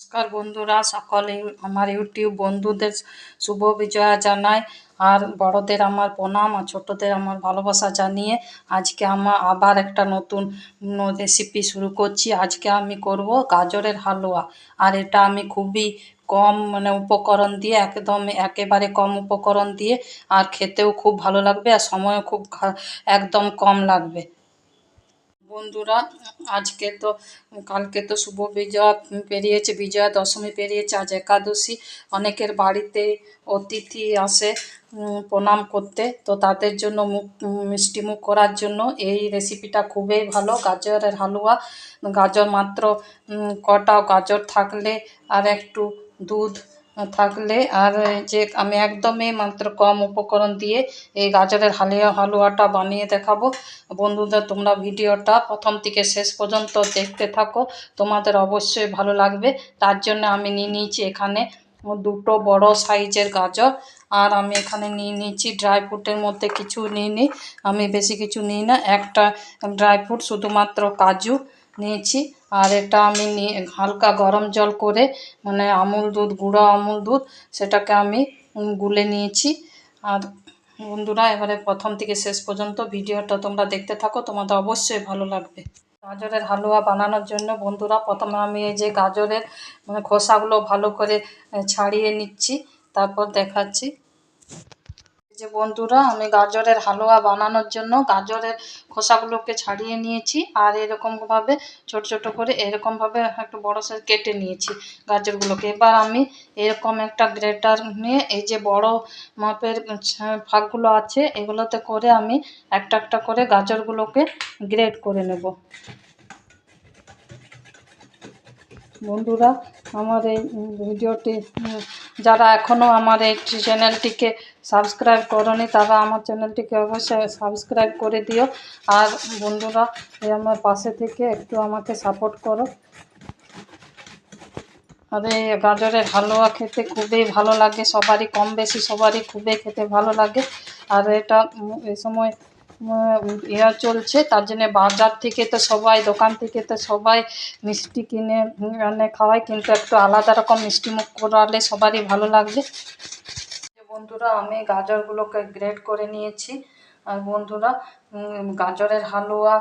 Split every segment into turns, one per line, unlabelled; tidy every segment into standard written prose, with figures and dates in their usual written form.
নমস্কার বন্ধুরা, সকলে আমার ইউটিউব বন্ধুদের শুভ বিজয়া জানাই। আর বড়দের আমার প্রণাম আর ছোটদের আমার ভালোবাসা জানিয়ে আজকে আমার আবার একটা নতুন রেসিপি শুরু করছি। আজকে আমি করব গাজরের হালুয়া। আর এটা আমি খুবই কম উপকরণ দিয়ে, একেবারে কম উপকরণ দিয়ে, আর খেতেও খুব ভালো লাগবে আর সময়ও খুব একদম কম লাগবে। বন্ধুরা, আজকে তো কালকে তো শুভ বিজয়া পেরিয়েছে, বিজয়া দশমী পেরিয়েছে, আজ একাদশী। অনেকের বাড়িতে অতিথি আসে প্রণাম করতে, তো তাদের জন্য মিষ্টি মুখ করার জন্য এই রেসিপিটা খুবই ভালো। গাজরের হালুয়া, গাজর মাত্র কটা গাজর থাকলে আর একটু দুধ থাকলে, আর যে আমি একদমই মাত্র কম উপকরণ দিয়ে এই গাজরের হালুয়াটা বানিয়ে দেখাবো। বন্ধুদের, তোমরা ভিডিওটা প্রথম থেকে শেষ পর্যন্ত দেখতে থাকো, তোমাদের অবশ্যই ভালো লাগবে। তার জন্য আমি নিয়ে নিয়েছি এখানে দুটো বড় সাইজের গাজর। আর আমি এখানে নিয়ে নিয়েছি ড্রাই ফ্রুটের মধ্যে কিছু নিয়ে নিই, আমি বেশি কিছু নিই না। একটা ড্রাই ফ্রুট শুধুমাত্র কাজু নিয়েছি। আর এটা আমি হালকা গরম জল করে, আমুল দুধ, গুঁড়ো আমুল দুধ, সেটাকে আমি গুলে নিয়েছি। আর বন্ধুরা, এবারে প্রথম থেকে শেষ পর্যন্ত ভিডিওটা তোমরা দেখতে থাকো, তোমাদের অবশ্যই ভালো লাগবে। গাজরের হালুয়া বানানোর জন্য বন্ধুরা, প্রথমে আমি এই যে গাজরের খোসাগুলো ভালো করে ছাড়িয়ে নিচ্ছি, তারপর দেখাচ্ছি। যে বন্ধুরা, আমি গাজরের হালুয়া বানানোর জন্য গাজরের খোসাগুলোকে ছাড়িয়ে নিয়েছি, আর এরকমভাবে ছোট ছোট করে এরকমভাবে একটু বড় সাইজ কেটে নিয়েছি গাজরগুলোকে। এবার আমি এরকম একটা গ্রেটার নিয়ে এই যে বড় মাপের ফাঁকগুলো আছে এগুলোতে করে আমি একটা একটা করে গাজরগুলোকে গ্রেট করে নেব। বন্ধুরা, আমার এই ভিডিওটি যারা এখনও আমার এই চ্যানেলটিকে সাবস্ক্রাইব করনি, তারা আমার চ্যানেলটিকে অবশ্যই সাবস্ক্রাইব করে দিও। আর বন্ধুরা, আমার পাশে থেকে একটু আমাকে সাপোর্ট করো। আর এই গাজরের হালুয়া খেতে খুবই ভালো লাগে, সবারই কম বেশি সবারই খুবই খেতে ভালো লাগে। আর এটা এই সময় চলছে, তার জন্যে বাজার থেকে তো সবাই, দোকান থেকে তো সবাই মিষ্টি কিনে এনে খাওয়ায়, কিন্তু একটু আলাদা রকম মিষ্টি মুখ করালে সবারই ভালো লাগবে। বন্ধুরা, আমি গাজরগুলোকে গ্রেট করে নিয়েছি। আর বন্ধুরা, গাজরের হালুয়া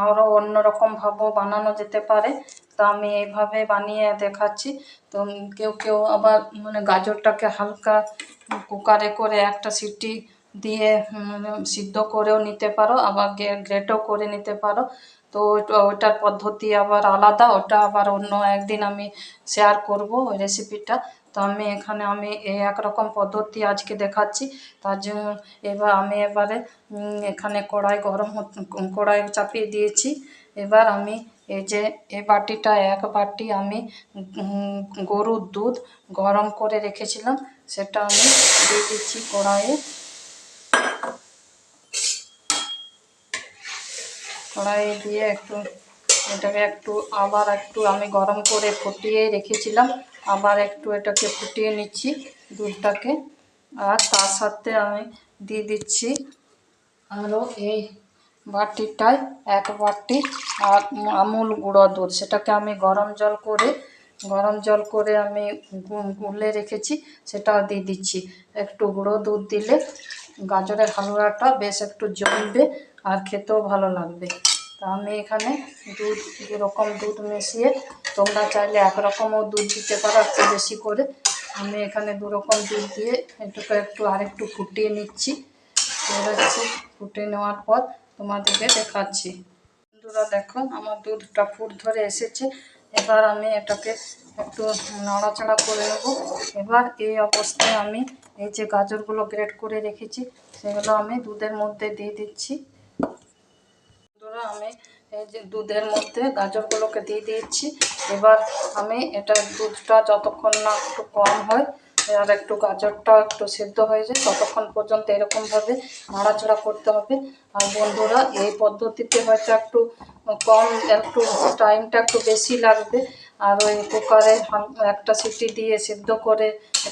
আরও অন্যরকমভাবেও বানানো যেতে পারে, তো আমি এইভাবে বানিয়ে দেখাচ্ছি। তো কেউ কেউ আবার গাজরটাকে হালকা কুকারে করে একটা সিটি দিয়ে সিদ্ধ করেও নিতে পারো, আবার গ্রেটও করে নিতে পারো। তো ওটার পদ্ধতি আবার আলাদা, ওটা আবার অন্য একদিন আমি শেয়ার করব ওই রেসিপিটা। তো আমি এখানে এই একরকম পদ্ধতি আজকে দেখাচ্ছি। তার জন্য এবারে এখানে কড়াই চাপিয়ে দিয়েছি। এবার আমি এই যে এই বাটিটা, এক বাটি আমি গরুর দুধ গরম করে রেখেছিলাম, সেটা আমি দিয়ে দিচ্ছি কড়াইয়ে। কড়াইয়ে দিয়ে এটাকে আবার একটু আমি গরম করে ফুটিয়ে রেখেছিলাম, আবার একটু এটাকে ফুটিয়ে নিচ্ছি দুধটাকে। আর তার সাথে আমি দিয়ে দিচ্ছি আরও এই বাটিটায় এক বাটি আর আমুল গুঁড়ো দুধ, সেটাকে আমি গরম জল করে আমি গুলে রেখেছি, সেটাও দিয়ে দিচ্ছি। একটু গুঁড়ো দুধ দিলে গাজরের হালুয়াটা বেশ একটু জমবে আর খেতেও ভালো লাগবে। তা আমি এখানে দুরকম দুধ মিশিয়ে, তোমরা চাইলে একরকমও দুধ দিতে পারো একটু বেশি করে। আমি এখানে দুরকম দুধ দিয়ে এটাকে আরেকটু ফুটিয়ে নিচ্ছি। ফুটিয়ে নেওয়ার পর তোমাদেরকে দেখাচ্ছি। বন্ধুরা দেখো, আমার দুধটা ফুট ধরে এসেছে। এবার আমি এটাকে একটু নাড়াচাড়া করে নেব। এবার এই অবস্থায় আমি এই যে গাজরগুলো গ্রেট করে রেখেছি সেগুলো আমি দুধের মধ্যে দিয়ে দিচ্ছি। বন্ধুরা, আমি এই যে দুধের মধ্যে গাজরগুলোকে দিয়ে দিচ্ছি। এবার আমি দুধটা যতক্ষণ না একটু কম হয় আর একটু গাজরটা একটু সেদ্ধ হয়ে যায়, ততক্ষণ পর্যন্ত এরকমভাবে নাড়াচাড়া করতে হবে। আর বন্ধুরা, এই পদ্ধতিতে হয়তো একটু টাইমটা একটু বেশি লাগবে, আর ওই কুকারে একটা সিটি দিয়ে সেদ্ধ করে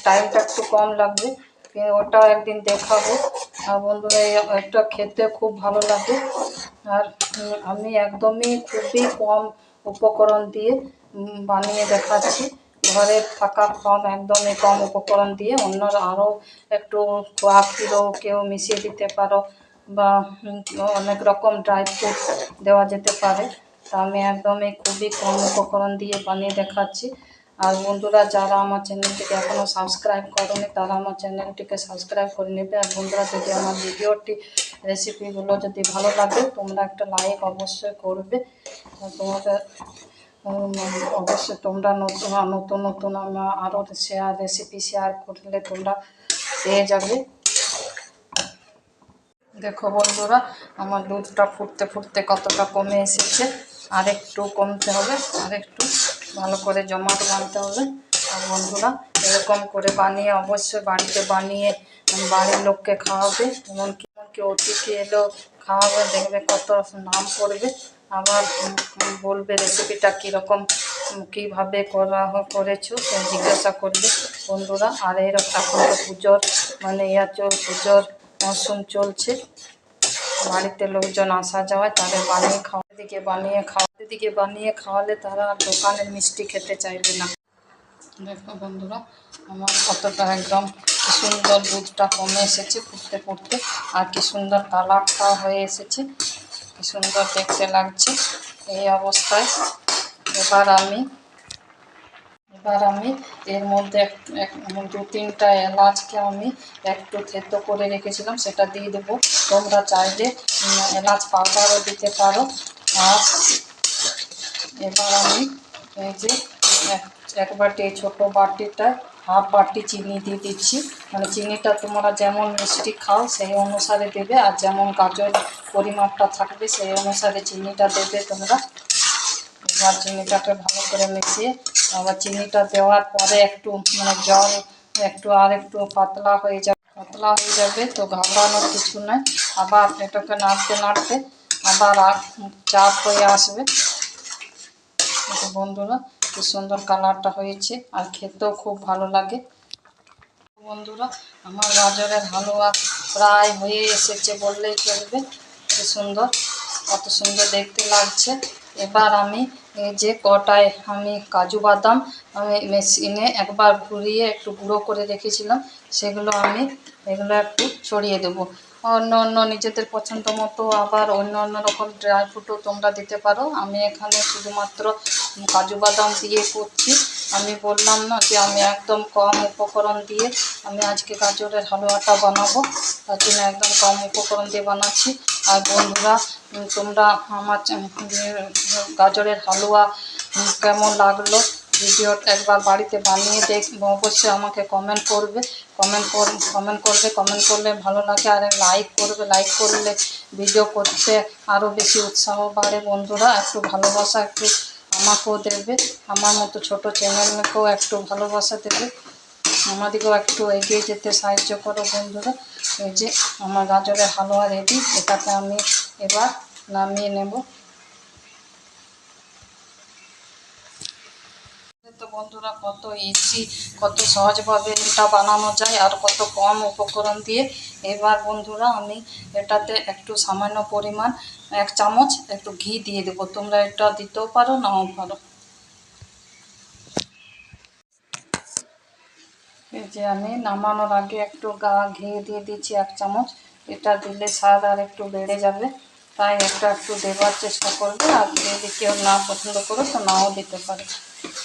টাইমটা একটু কম লাগবে। ওটা একদিন দেখাবো। আর বন্ধুরা, এটা খেতে খুব ভালো লাগে। আর আমি একদমই খুবই কম উপকরণ দিয়ে বানিয়ে দেখাচ্ছি। ঘরে থাকা কম, একদমই কম উপকরণ দিয়ে অন্যরা আরও একটু খোয়া ক্ষীরও কেউ মিশিয়ে দিতে পারো, বা অনেক রকম ড্রাই ফ্রুটস দেওয়া যেতে পারে। তা আমি একদমই খুবই কম উপকরণ দিয়ে বানিয়ে দেখাচ্ছি। আর বন্ধুরা, যারা আমার চ্যানেলটিকে এখনও সাবস্ক্রাইব করোনি তারা আমার চ্যানেলটিকে সাবস্ক্রাইব করে নেবে। আর বন্ধুরা, যদি আমার ভিডিওটি রেসিপিগুলো যদি ভালো লাগে তোমরা একটা লাইক অবশ্যই করবে। তোমাদের অবশ্যই তোমরা নতুন নতুন আমার আরও রেসিপি শেয়ার করলে তোমরা পেয়ে যাবে। দেখো বন্ধুরা, আমার দুধটা ফুটতে ফুটতে কতটা কমে এসেছে। আর একটু কমতে হবে, আর একটু ভালো করে জমাট বাঁধতে হবে। আর বন্ধুরা, এরকম করে বানিয়ে অবশ্যই বাড়িতে বানিয়ে বাড়ির লোককে খাওয়াবে, এমনকি অতিথি এলেও খাওয়াবে, দেখবে কত নাম করবে। আবার বলবে রেসিপিটা কীরকম, কীভাবে করেছো সে জিজ্ঞাসা করবে বন্ধুরা। আর এরকম এখন তো পুজোর পুজোর মরশুম চলছে, বাড়িতে লোকজন আসা যাওয়ায় তাদের বানিয়ে খাওয়ালে তারা দোকানের মিষ্টি খেতে চাইবে না। দেখো বন্ধুরা, আমার কতটা একদম কি সুন্দর দুধটা কমে এসেছে ফুটতে ফুটতে, আর কি সুন্দর কালারটাও হয়ে এসেছে, কি সুন্দর দেখতে লাগছে। এই অবস্থায় এবার আমি এর মধ্যে 2-3টা এলাচকে আমি একটু থেতো করে রেখেছিলাম, সেটা দিয়ে দেবো। তোমরা চাইলে এলাচ পাউডারও দিতে পারো। আর এবার আমি এই যে এক বাটি, এই ছোটো বাটিটায় হাফ বাটি চিনি দিয়ে দিচ্ছি। মানে চিনিটা তোমরা যেমন মিষ্টি খাও সেই অনুসারে দেবে, আর যেমন গাজর পরিমাপটা থাকবে সেই অনুসারে চিনিটা দেবে তোমরা। এবার চিনিটাকে ভালো করে মিশিয়ে, আবার চিনিটা দেওয়ার পরে একটু জল একটু পাতলা হয়ে যাবে, তো ঘাবড়ানোর কিছু নয়। আবার এটাকে নাড়তে নাড়তে আবার চাপ হয়ে আসবে। বন্ধুরা, কি সুন্দর কালারটা হয়েছে, আর খেতেও খুব ভালো লাগে। বন্ধুরা, আমার গাজরের হালুয়া প্রায় হয়ে এসেছে বললেই চলবে। কি সুন্দর, কত সুন্দর দেখতে লাগছে। এবার আমি এই যে কটায় আমি কাজু বাদাম আমি মেশিনে একবার ঘুরিয়ে একটু গুঁড়ো করে রেখেছিলাম, এগুলো একটু ছড়িয়ে দেবো। অন্য নিজেদের পছন্দ মতো আবার অন্য রকম ড্রাই ফ্রুটও তোমরা দিতে পারো। আমি এখানে শুধুমাত্র কাজু বাদাম দিয়ে করছি। আমি বললাম না যে আমি একদম কম উপকরণ দিয়ে আমি আজকে গাজরের হালুয়াটা বানাবো, তার জন্য একদম কম উপকরণ দিয়ে বানাচ্ছি। আর বন্ধুরা, তোমরা আমার গাজরের হালুয়া কেমন লাগলো ভিডিওটা একবার বাড়িতে বানিয়ে অবশ্যই আমাকে কমেন্ট করলে ভালো লাগে। আর লাইক করলে ভিডিও করতে আরও বেশি উৎসাহ বাড়ে। বন্ধুরা, একটু ভালোবাসা একটু আমাকেও দেবে, আমার মতো ছোটো চ্যানেলকেও একটু ভালোবাসা দেবে, আমাদেরকেও একটু এগিয়ে যেতে সাহায্য করো বন্ধুরা। এই যে আমার গাজরের হালুয়া রেডি, এটাকে আমি এবার নামিয়ে নেব। তো বন্ধুরা, কত ইজি, কত সহজভাবে এটা বানানো যায় আর কত কম উপকরণ দিয়ে। এবার বন্ধুরা, আমি এটাতে একটু সামান্য পরিমাণ 1 চামচ একটু ঘি দিয়ে দেবো। তোমরা এটা দিতেও পারো, নাও পারো। এই যে আমি নামানোর আগে একটু ঘি দিয়ে দিচ্ছি 1 চামচ। এটা দিলে স্বাদ আর একটু বেড়ে যাবে, তাই এটা একটু দেওয়ার চেষ্টা করবে। আর যদি কেউ না পছন্দ করো তো নাও দিতে পারে।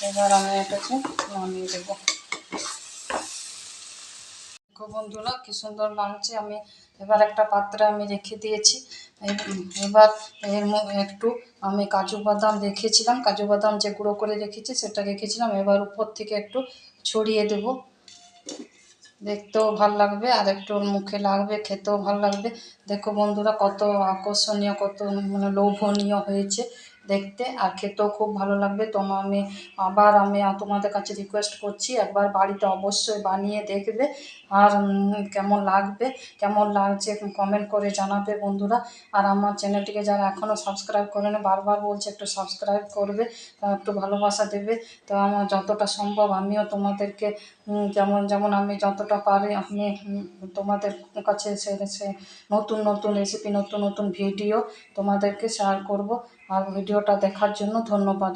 এবার আমি এটাকে নামিয়ে দেবো। দেখো বন্ধুরা, কি সুন্দর লাগছে। আমি এবার একটা পাত্রে আমি রেখে দিয়েছি। এবার একটু আমি কাজু বাদাম যে গুঁড়ো করে রেখেছি সেটা রেখেছিলাম, এবার উপর থেকে একটু ছড়িয়ে দেব। দেখতেও ভাল লাগবে আর একটু মুখে লাগবে, খেতেও ভাল লাগবে। দেখো বন্ধুরা, কত আকর্ষণীয়, কত লোভনীয় হয়েছে দেখতে, আর খেতেও খুব ভালো লাগবে। আমি তোমাদের কাছে রিকোয়েস্ট করছি, একবার বাড়িতে অবশ্যই বানিয়ে দেখবে। আর কেমন লাগছে কমেন্ট করে জানাবে বন্ধুরা। আর আমার চ্যানেলটিকে যারা এখনও সাবস্ক্রাইব করেনি, বারবার বলছে একটু সাবস্ক্রাইব করবে, একটু ভালোবাসা দেবে। তো আমার যতটা সম্ভব আমিও তোমাদেরকে যেমন আমি যতটা পারি আমি তোমাদের কাছে সে নতুন নতুন রেসিপি, নতুন নতুন ভিডিও তোমাদেরকে শেয়ার করব। আর ভিডিওটা দেখার জন্য ধন্যবাদ।